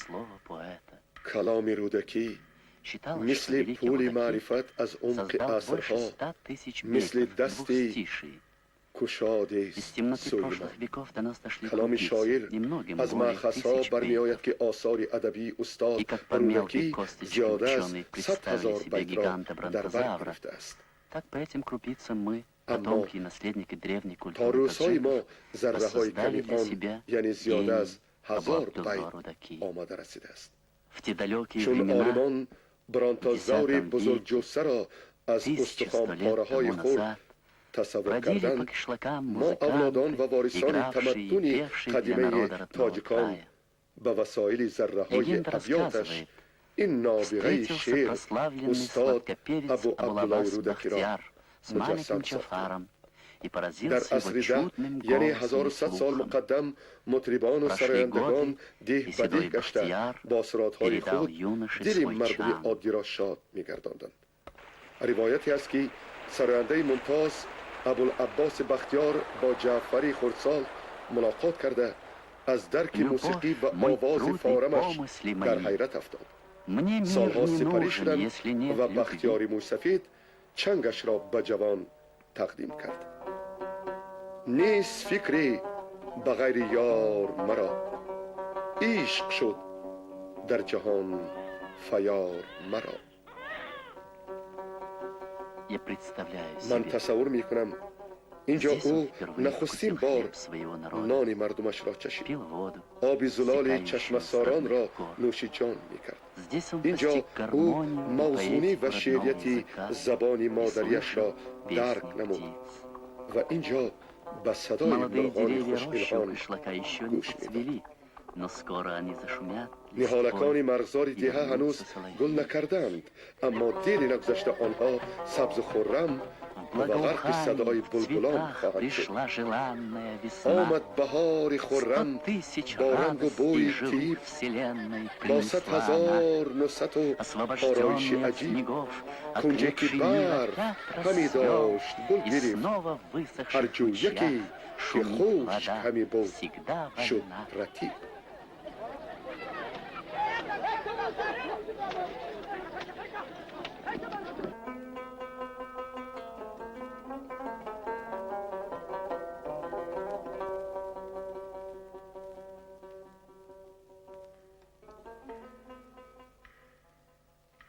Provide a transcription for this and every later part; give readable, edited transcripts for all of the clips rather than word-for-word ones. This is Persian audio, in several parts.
слово поэта. کلام رودکی Считалось, что مثل великий پول Рудакий معرفت از عمق создал больше عصرها 100 тысяч مثل бейтов, دستی двухстиший. کشاده Из است темноты سوی ما. прошлых веков до нас дошли کلام крупицы, شاعر немногим از более مأخذها 1000 برمی آید бейтов. که آثار ادبی استاد И как по мелкой رودکی косточке زیاده از ученые 100,000 представили себе بیت را гиганта در بر бронтозавра, گرفته است. так по этим крупицам мы, اما потомки и наследники древней تا культуры روزهای ما таджиков, ذره های воссоздали کمی для آن себя یعنی زیاده гений از Абу 1000 Абдулла بیت Рудаки. آمده رسیده است. В те далекие چون времена, عالمان برانتازور в X بزرگ веке, جثه را از 1100 استخوان лет پاره های тому خرد назад, تصور бродили по کردند، кишлакам ما اولادان و музыканты, وارثان игравшие и تمدن певшие для قدیمه народа родного تاجکان края. به وسایل ذره های Легенда ابیاتش рассказывает, این نابغه встретился شعر прославленный استاد сладкопевец ابو عبدالله Абулабас رودکی را Бахтияр с مجسم маленьким ساخته. чафаром и در поразился عصر его ده чудным یعنی голосом и 1100 سال слухом. مقدم مطربان و Прошли سرایندگان годы, ده и به ده седой گشته Бахтияр با سراتهای передал خود юноше دل свой مردم чан. عادی را شاد می‌گرداندند. روایتی است که سراینده ممتاز ابوالعباس بختیار با جعفری خردسال ملاقات کرده از درک موسیقی و آواز فارمش در حیرت افتاد. Мне мир سالها не سپری нужен, شدند если нет و любви. بختیاری موسفید چنگش را به جوان تقدیم کرد. نیست فکری بغیر یار مرا، عشق شد در جهان فیار مرا. Я представляю من себе, تصور می کنم اینجا здесь он او впервые نخستین вкусил بار хлеб своего народа, نان مردمش را چشید، пил воду, آبی زلال стекающую چشم с ساران را родных гор. نوشی جان می کرد. Здесь он اینجا постиг او гармонию и موزونی поэтику و родного شعریتی языка زبان и مادریش را слышал درک песни نمود птиц. و اینجا به صدای Молодые مرغان деревья خوش рощи у الحان кишлака еще не گوش میداد. процвели, но скоро они зашумят نهالکان листвой, مرغزار и دیه هنوز вернутся گل соловьи. نکردند، اما دیر نگذشته آنها سبز و خرم В و غرق صدای благоухании, в بلبلان цветах خواهند شد. пришла желанная весна. آمد بهار 100 خرم тысяч با رنگ و радостей بوی живых تیب، вселенной با 100 принесла она. هزار نصت و آرایش Освобожденные от عجیب. снегов, کنجه که окрепший мир برف опять همی расцвел, داشت گل и گرفت، снова в هر высохших جو ручьях یکی که шумит خشک вода, همی بود всегда شد вольна. رطیب.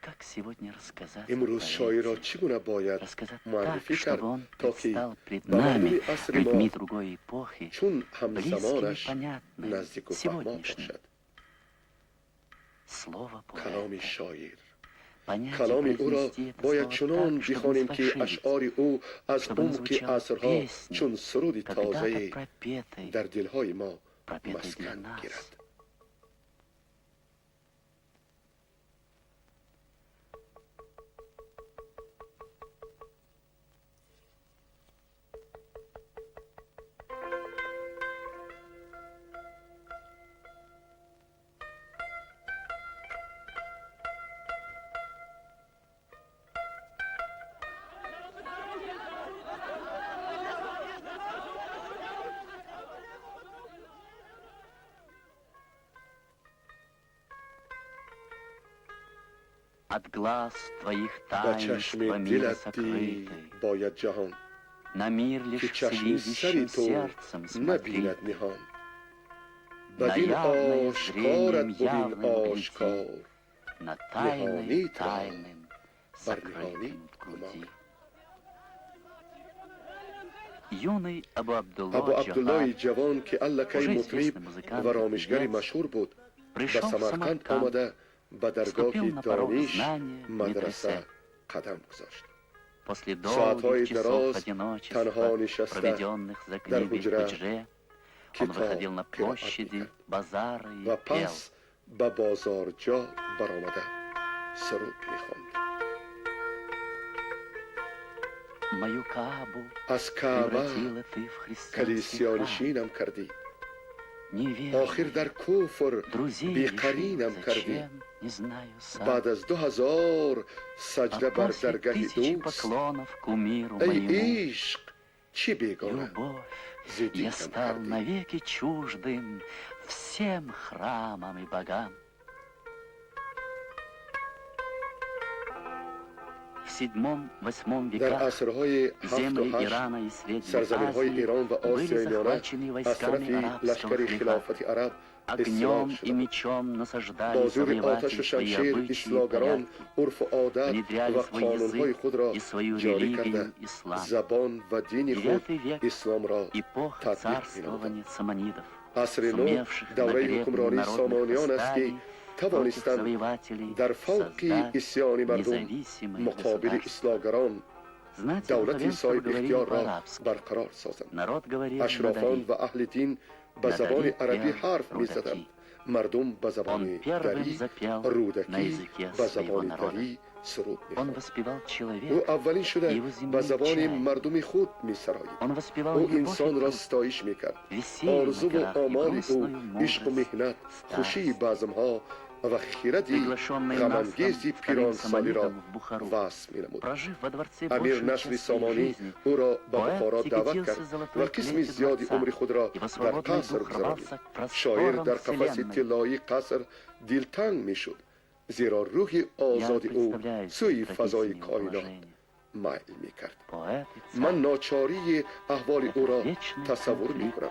Как сегодня рассказать о امروز شاعر را поэте? چگونه باید Рассказать так, معرفی کرد чтобы он تا که предстал пред به مردم нами, عصر людьми ما другой эпохи, چون близким и همزمانش понятным, نزدیک و فهما сегодняшним. باشد. Слово کلام поэта. شاعر، Понять и کلام او را произнести это باید слово چنان так, чтобы не بخوانیم که сфальшивить, اشعار او از чтобы оно عمق звучало عصرها песней, چون سرودی когда-то تازه пропетой, در دلهای ما пропетой для مسکن нас. گیرد. От глаз твоих با таинства چشم мира دلت دید сокрытой, باید جهان на мир که лишь с چشم سری видящим تو сердцем смотри, نبیند نهان. на بدین явное آشکارت зрением ببین явным гляди, آشکار، на نهانی тайное را тайным بر نهانی сокрытым в груди. گمار. Юный Абу ابو Абдулла عبدالله Джохар, جوان که اللکی уже مطرب известный музыкант و и رامشگری певец, مشهور بود، به пришел в سمرقند Самарканд, آمده به درگاه вступил на порог دانش знания مدرسه медресе. قدم گذاشت. После ساعتهای долгих часов دراز одиночества, تنها نشسته проведенных за در книгой в حجره худже, он کتاب выходил на قرائت площади, میکرد базары و и пел. پس به بازارجا برآمده سرود میخواند. Мою Каабу از کعبه превратила ты в христианский храм. کلیسیانشینم کردی، آخر Неверный, در کفر друзей بیقرینم лишил, کردی. зачем, не знаю сам. بعد از 2000 سجده А بر после درگه 1000 دوست، поклонов кумиру ای моему, عشق چی بیگانه любовь, ز я دیدم стал کردی. навеки чуждым всем храмам и богам. VII در веках عصرهای 7 و земли 8 Ирана и Средней سرزمین‌های Азии ایران و были آسیای میانه захвачены از войсками طرفی арабского لشکر халифата. خلافت عرب استیلا Огнем شده и بود. мечом насаждали با زور آتش завоеватели و свои شمشیر обычаи и اصلاحگران порядки, عرف و عادت внедряли و свой قانونهای язык خود را и свою جاری کرده религию ислам. زبان و دین خود IX век اسلام را эпоха تطبیق می‌نمودند. царствования саманидов, عصر نو сумевших на دوره гребне حکمرانی народных سامانیان است که восстаний против توانستند завоевателей در فوق создать اسیان مردم независимые مقابل государства. اصلاحگران Знати دولتی духовенства صاحب говорили اختیار را по-арабски. برقرار سازند. Народ говорил на اشرافان дари. و اهل دین به زبان Надари عربی пел حرف می рудоки. زدند. مردم به زبان Он первым دری запел на رودکی языке به своего زبان народа. دری سرود می Он خواند. воспевал او человека, اولین شده его به земные زبان чаяния. مردم خود می سرایید. Он воспевал او любовь и انسان را труд, ستایش می کرد. веселье آرزو на و пирах и آمال او грустную عشق و мудрость, مهنت خوشی старость. بزمها و خیردی Приглашенный غمانگیزی Насром پیران вторым سالی را саманидом в Бухару, وصف می نمود. прожив во дворце امیر большую نصر часть своей سامانی жизни, او را به поэт بخارا دعوت тяготился کرد золотой و قسم клетью زیادی дворца, عمر خود را его در свободный قصر дух گذراند. рвался к شاعر просторам در قفس вселенной. طلایی قصر دلتنگ می شد، زیرا روح Я آزاد او представляю سوی себе فضای трагичное کائنات положение. مایل می کرد. Поэт и من царь. ناچاری احوال او را вечный تصور می конфликт کنم.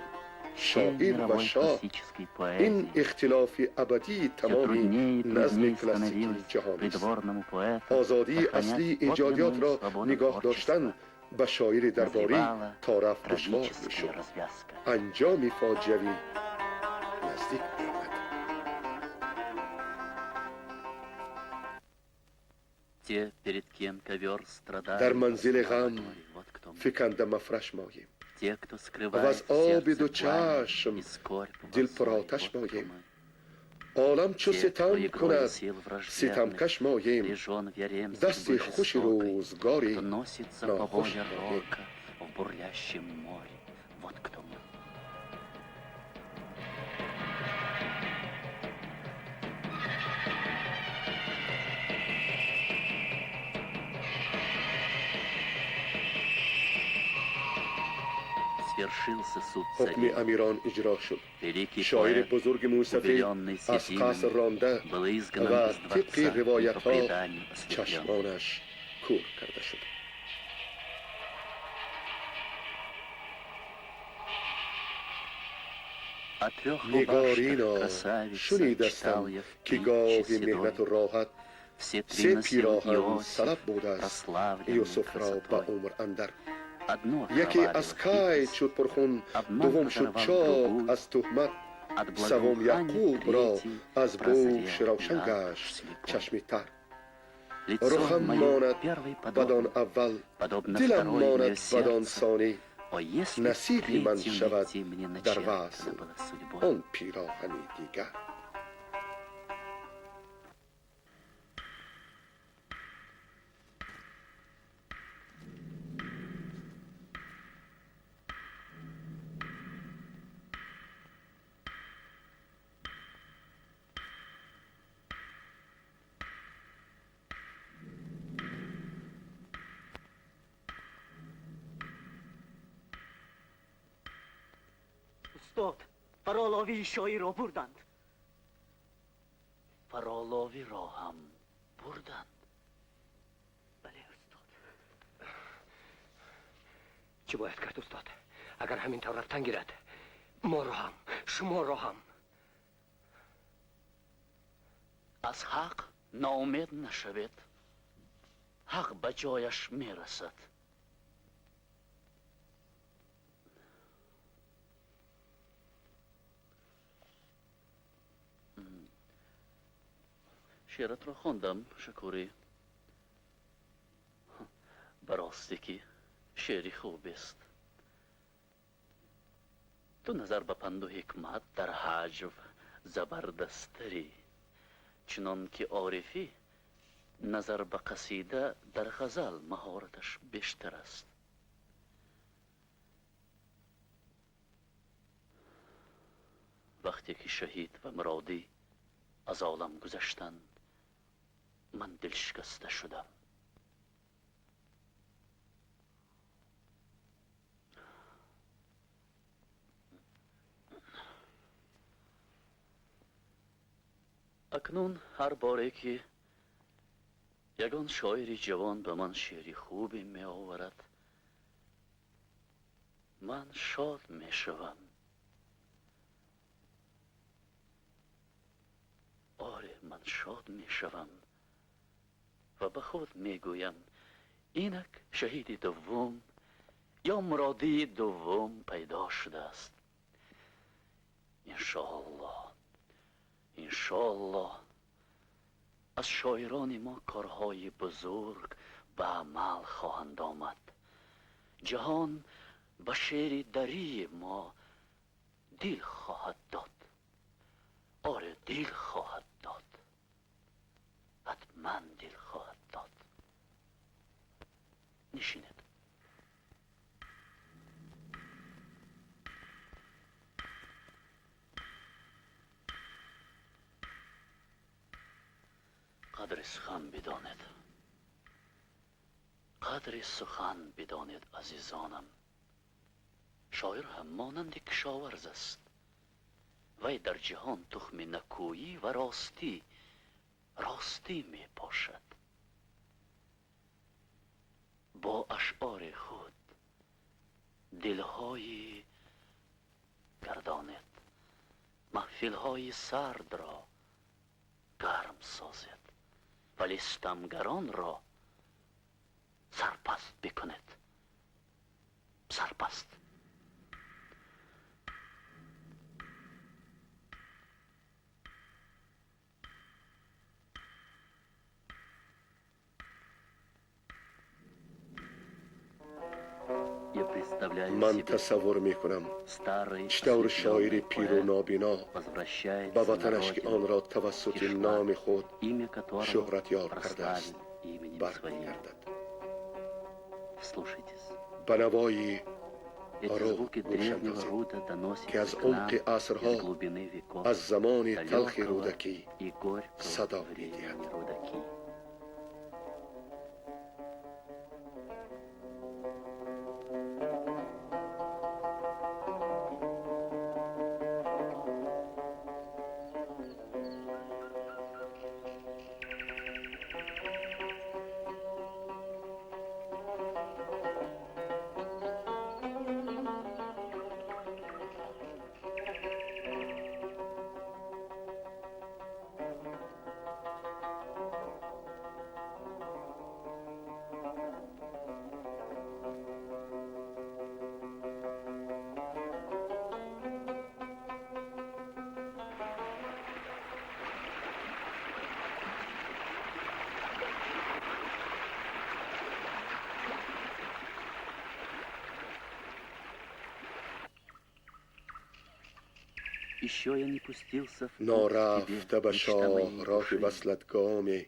всей شاعر و мировой شاه، классической این поэзии. اختلاف ابدی Все تمامی труднее и نظم труднее کلاسیکی становилось جهانی است. придворному поэту آزادی сохранять اصلی ایجادیات подлинную را свободу نگاه творчества. داشتن به شاعر درباری Назревала تا رفت دشوار می трагическая شد. развязка. انجام فاجعه‌ای نزدیک می آمد. Те, перед кем ковер страдает, در منزل غم вот кто мы. فکنده مفرش ماییم. Те, кто و скрывает از в آب сердце دو пламя چشم и скорбь в دل осой, پر вот آتش кто ماییم. мы. عالم چو Те, кто ستم игрой کند сил враждебных ستمکش ماییم. прижен в ярем دست судьбы خوش жестокой, روزگاری кто носится по ناخوش воле ماییم. рока в бурлящем море. Вот кто мы. Свершился суд حکم царей. امیران اجرا شد. Великий شاعر поэт, بزرگ موسیقی убеленный از قصر Сетимом, رانده был изгнан و из طبق дворца и روایت по ها преданию ослеплен. چشمانش کور کرده شد. О трех рубашках نگارینا красавица читал شنیدستم я в که притче گاه مهنت و седой. راحت Все три سه носил پیراهن Иосиф, سلب بود است прославленный یوسف را به красотой. عمر اندر. Одну یکی окровавила از قید хитрость, شد پرخون، обман دوم شد подорвал چاک другую, از تهمت، от سوم благоухания یعقوب را третий از بوش прозрел روشن Иаков گشت слепой. چشمی تر. Лицо رخم мое ماند первой بدان подобно, اول، подобно دلم второй мое ماند بدان сердце. ثانی. О, если نصیبی من третью شود найти мне در начертано وصل было судьбой. آن پیراهنی دیگر. استاد، فرالوی شاعر را بردند. فرالوی را هم بردند. بله استاد. چی باید کرد استاد؟ اگر همین طور رفتن گیرد، ما را هم، شما را هم. از حق ناامید نشوید. حق به جایش میرسد. شعرت را خوندم شکوری. براستی که شعری خوب است. تو نظر به پند و حکمت در حجو زبردستری، چنان که عارفی نظر به قصیده در غزل مهارتش بیشتر است. وقتی که شهید و مرادی از عالم گذشتند، من دل شکسته شدم. اکنون هر باره که یگان شاعری جوان به من شعری خوبی می آورد، من شاد می شوم. آره، من شاد می شوم و به خود می گویم اینک شهید دوم یا مرادی دوم پیدا شده است. انشاءالله انشاءالله از شاعران ما کارهای بزرگ به عمل خواهند آمد. جهان به شعر دری ما دل خواهد داد. آره، دل خواهد داد، حتما دل خواهد داد. نشینید. قدر سخن بدانید، قدر سخن بدانید عزیزانم. شاعر هم مانند کشاورز است، وی در جهان تخم نکویی و راستی می پاشد. با اشعار خود دلهای گردانید، محفلهای سرد را گرم سازید، ولی ستمگران را سرپست بکنید. سرپست. من تصور می کنم چطور شاعر پیر و نابینا به وطنش که آن را توسط نام خود شهرت یاب کرده است برمیگردد. به نوای روح گوش اندازید که از عمق عصرها، از زمان تلخ رودکی صدا می دهد. نارفته به شاه راه وصلت گامی،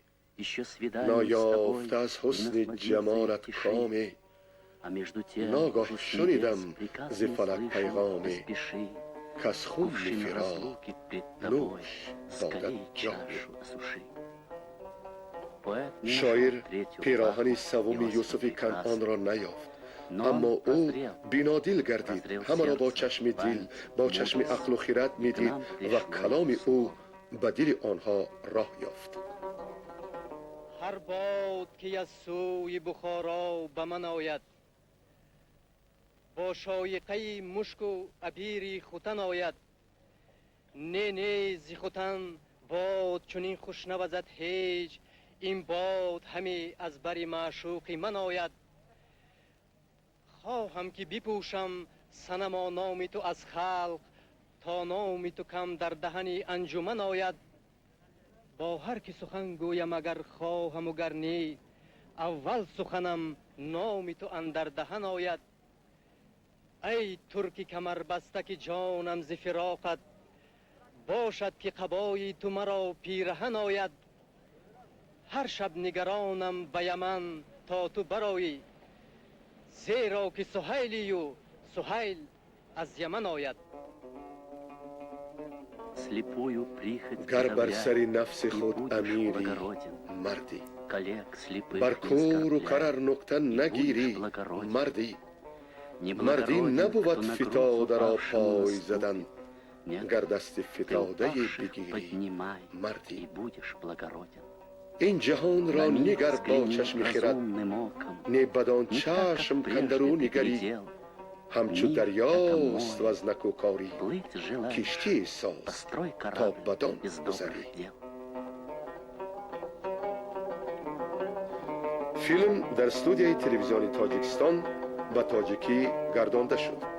نایافته از حسن جمالت کامی. ناگاه شنیدم ز فلک پیغامی، کز خون فراق نوش دادت جامی. شاعر پیراهن سوم یوسف کنعان را نیافت، اما او بینادل گردید، همه را با چشم دل، با چشم عقل و خرد میدید و کلام او به دل آنها راه یافت. هر باد که از سوی بخارا به من آید، با شایقه مشک و عبیر ختن آید. نه نه ز ختن باد چنین خوش نوزد هیچ، این باد همی از بر معشوق من آید. خواهم که بپوشم صنما نام تو از خلق، تا نام تو کم در دهن انجمن آید. با هر که سخن گویم اگر خواهم و گر نی، اول سخنم نام تو اندر دهن آید. ای ترک کمر بسته که جانم ز فراقت، باشد که قبای تو مرا پیرهن آید. هر شب نگرانم به یمن تا تو برایی، زیرا که سهیلی و سهیل از یمن آید. گر بر سر نفس خود امیری مردی، بر کور و کرر نکته نگیری مردی. مردی نبود فتاده را پای زدن، گر دست فتاده بگیری مردی. این جهان را نگر با چشم خرد، نه بدان چشم کندرو نگری، همچو دریاست و از نکوکاری کشتی ساز تا بدان گذری. فیلم در استودیوی تلویزیون تاجیکستان به تاجیکی گردانده شد.